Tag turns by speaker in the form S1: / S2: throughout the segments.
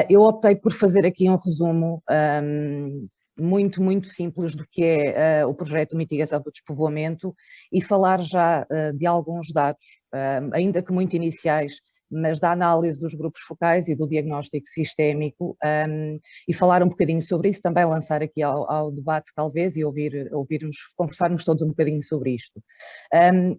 S1: Eu optei por fazer aqui um resumo muito simples do que é o projeto de mitigação do despovoamento e falar já de alguns dados, ainda que muito iniciais, mas da análise dos grupos focais e do diagnóstico sistémico, e falar um bocadinho sobre isso, também lançar aqui ao debate talvez e ouvirmos, conversarmos todos um bocadinho sobre isto.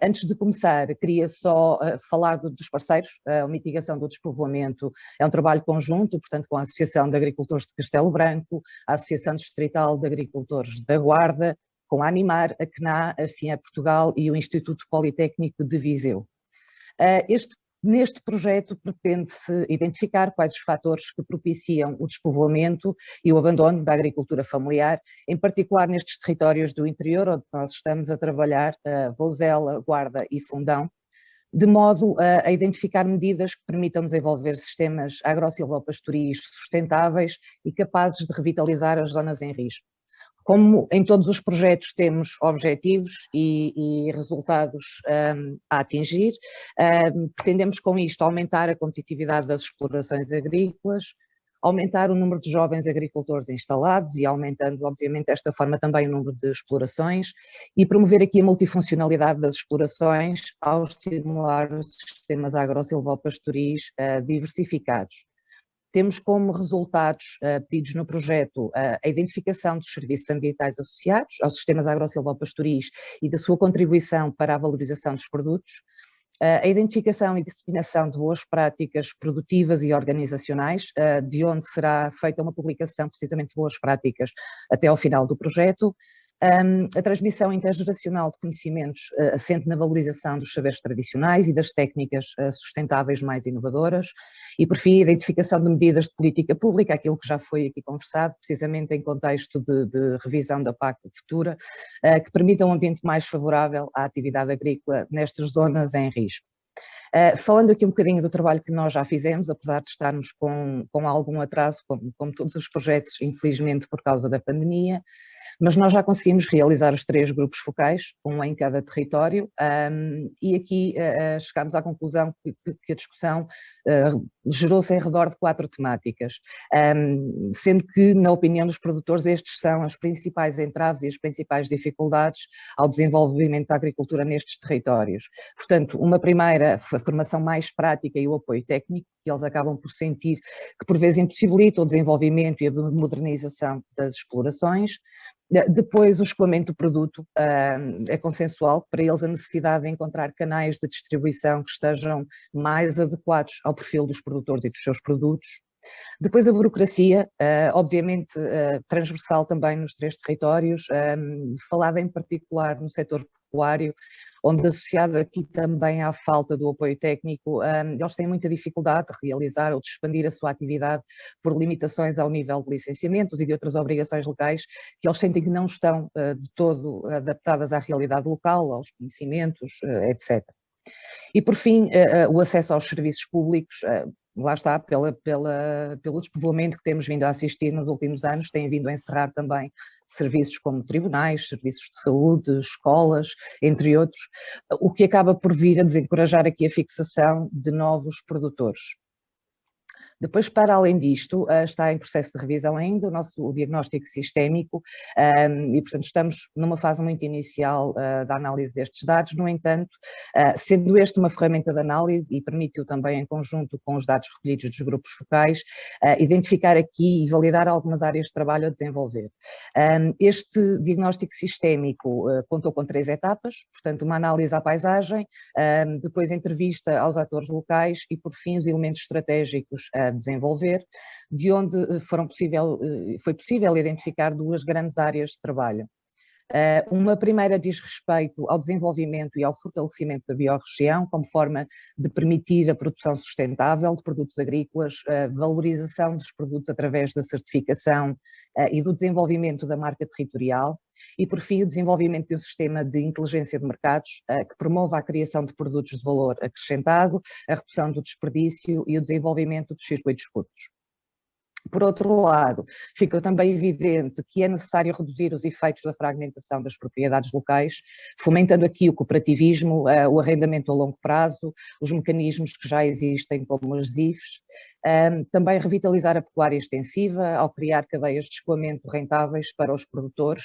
S1: Antes de começar, queria só falar dos parceiros. A mitigação do despovoamento é um trabalho conjunto, portanto com a Associação de Agricultores de Castelo Branco, a Associação Distrital de Agricultores da Guarda, com a Animar, a CNA, a FIA Portugal e o Instituto Politécnico de Viseu. Neste projeto pretende-se identificar quais os fatores que propiciam o despovoamento e o abandono da agricultura familiar, em particular nestes territórios do interior, onde nós estamos a trabalhar, Vouzela, Guarda e Fundão, de modo a identificar medidas que permitam desenvolver sistemas agro-silvopastoris sustentáveis e capazes de revitalizar as zonas em risco. Como em todos os projetos temos objetivos e resultados a atingir, pretendemos com isto aumentar a competitividade das explorações agrícolas, aumentar o número de jovens agricultores instalados e aumentando, obviamente, desta forma também o número de explorações e promover aqui a multifuncionalidade das explorações ao estimular os sistemas agro-silvopastoris diversificados. Temos como resultados pedidos no projeto a identificação dos serviços ambientais associados aos sistemas agro-silvopastoris e da sua contribuição para a valorização dos produtos, a identificação e disseminação de boas práticas produtivas e organizacionais, de onde será feita uma publicação precisamente de boas práticas até ao final do projeto, a transmissão intergeracional de conhecimentos assente na valorização dos saberes tradicionais e das técnicas sustentáveis mais inovadoras e, por fim, a identificação de medidas de política pública, aquilo que já foi aqui conversado, precisamente em contexto de revisão da PAC futura, que permita um ambiente mais favorável à atividade agrícola nestas zonas em risco. Falando aqui um bocadinho do trabalho que nós já fizemos, apesar de estarmos com algum atraso, como todos os projetos, infelizmente por causa da pandemia, mas nós já conseguimos realizar os 3 grupos focais, um em cada território, e aqui chegámos à conclusão que a discussão gerou-se em redor de 4 temáticas, sendo que, na opinião dos produtores, estes são as principais entraves e as principais dificuldades ao desenvolvimento da agricultura nestes territórios. Portanto, uma primeira, a formação mais prática e o apoio técnico, que eles acabam por sentir que por vezes impossibilita o desenvolvimento e a modernização das explorações. Depois, o escoamento do produto é consensual, para eles a necessidade de encontrar canais de distribuição que estejam mais adequados ao perfil dos produtores e dos seus produtos. Depois a burocracia, obviamente transversal também nos 3 territórios, falada em particular no setor pecuário, onde associado aqui também à falta do apoio técnico, eles têm muita dificuldade de realizar ou de expandir a sua atividade por limitações ao nível de licenciamentos e de outras obrigações legais que eles sentem que não estão de todo adaptadas à realidade local, aos conhecimentos, etc. E por fim, o acesso aos serviços públicos, lá está, pelo despovoamento que temos vindo a assistir nos últimos anos, tem vindo a encerrar também serviços como tribunais, serviços de saúde, escolas, entre outros, o que acaba por vir a desencorajar aqui a fixação de novos produtores. Depois, para além disto, está em processo de revisão ainda o diagnóstico sistémico e, portanto, estamos numa fase muito inicial da análise destes dados. No entanto, sendo este uma ferramenta de análise e permite-o também em conjunto com os dados recolhidos dos grupos focais, identificar aqui e validar algumas áreas de trabalho a desenvolver. Este diagnóstico sistémico contou com 3 etapas, portanto, uma análise à paisagem, depois entrevista aos atores locais e, por fim, os elementos estratégicos a desenvolver, de onde foi possível identificar 2 grandes áreas de trabalho. Uma primeira diz respeito ao desenvolvimento e ao fortalecimento da biorregião, como forma de permitir a produção sustentável de produtos agrícolas, valorização dos produtos através da certificação e do desenvolvimento da marca territorial, e por fim o desenvolvimento de um sistema de inteligência de mercados que promova a criação de produtos de valor acrescentado, a redução do desperdício e o desenvolvimento dos circuitos curtos. Por outro lado, fica também evidente que é necessário reduzir os efeitos da fragmentação das propriedades locais, fomentando aqui o cooperativismo, o arrendamento a longo prazo, os mecanismos que já existem como as DIFs, Também revitalizar a pecuária extensiva, ao criar cadeias de escoamento rentáveis para os produtores,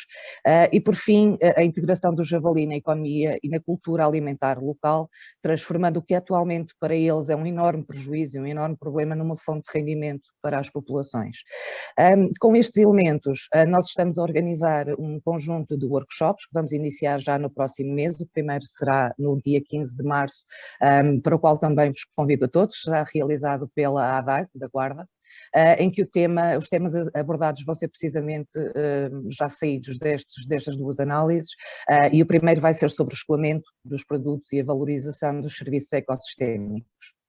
S1: e por fim, a integração do javali na economia e na cultura alimentar local, transformando o que atualmente para eles é um enorme prejuízo, um enorme problema, numa fonte de rendimento para as populações. Com estes elementos, nós estamos a organizar um conjunto de workshops que vamos iniciar já no próximo mês. O primeiro será no dia 15 de março, para o qual também vos convido a todos. Será realizado pela ADAG, da Guarda, em que os temas abordados vão ser precisamente já saídos destas duas análises, e o primeiro vai ser sobre o escoamento dos produtos e a valorização dos serviços ecossistémicos.